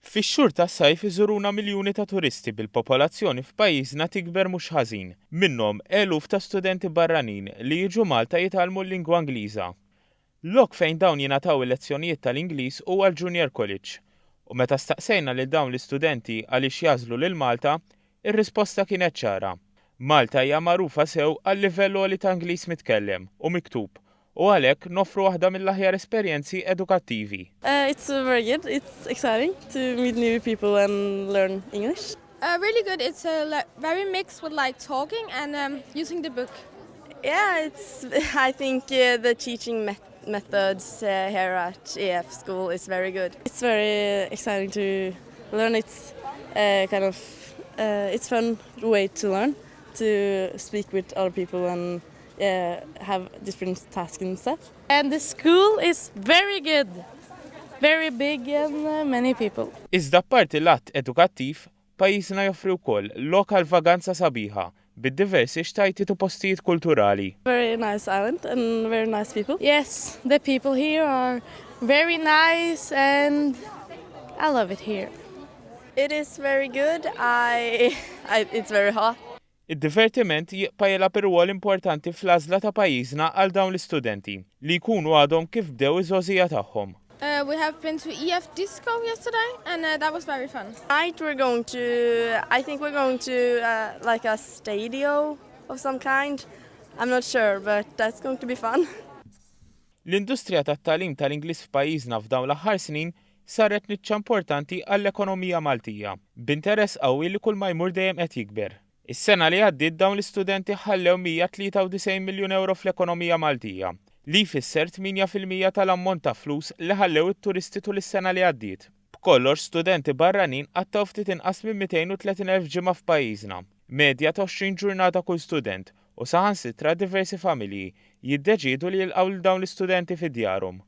Fix-xhur tas-sajf iżuruna miljuni ta' turisti bil-popolazzjoni f'pajjiżna tikber mhux ħażin. Minnhom eluf ta' studenti barranin li jiġu Malta jitgħallmu l-lingwa Ingliża. Lok fejn dawn jingħataw il-lezzjonijiet tal-Ingliż huwa l-Junior College. U meta staqsejna lil dawn l-istudenti għaliex jażlu lil Malta, ir-risposta kienet ċara. Malta hija magħrufa sew għal-livell għoli ta' Ingliż mitkellem u miktub. U għalhekk noffru waħda mill-aħjar esperjenzi edukattivi. It's very good. It's exciting to meet new people and learn English. Really good. It's very mixed with like talking and using the book. Yeah, I think the teaching methods here at EF school is very good. It's very exciting to learn. It's it's fun way to learn, to speak with other people and have different tasks and stuff. And the school is very good, very big and many people. Iżda parti l-att edukattiv, pajjiżna joffri wkoll lokal vaganza sabiħa bid-diversi xtajtiet u postijiet kulturali. Very nice island and very nice people. Yes, the people here are very nice and I love it here. It is very good. It's very hot. Id-divertiment jibqa' jilgħab ir-rwol importanti fl-għażla ta' pajjiżna għal dawn l-istudenti li jkunu għadhom kif bdew iż-żogħżija tagħhom. We have been to EF Disco yesterday and that was very fun. Tonight I think we're going to like a stadio of some kind. I'm not sure, but that's going to be fun. L-industrija tat-tagħlim tal-Ingliż f'pajjiżna f'dawn l-aħħar snin saret niċċa importanti għall-ekonomija Maltija, b'interess qawwi li kull ma jmur dejjem qed jikber. Is-sena li għaddiet dawn l-istudenti ħallew 193 miljun euro fl-ekonomija Maltija, li jfisser 8% tal-ammont ta' flus li ħallew it-turisti tul is-sena li għaddiet. B'kollox studenti barranin għattaw ftit inqas minn 230,000 ġimgħa f'pajjiżna, medja ta' 20 ġurnata kull student, u saħansitra diversi familji jiddeċiedu li jilqgħu lil dawn l-istudenti fid-djarhom.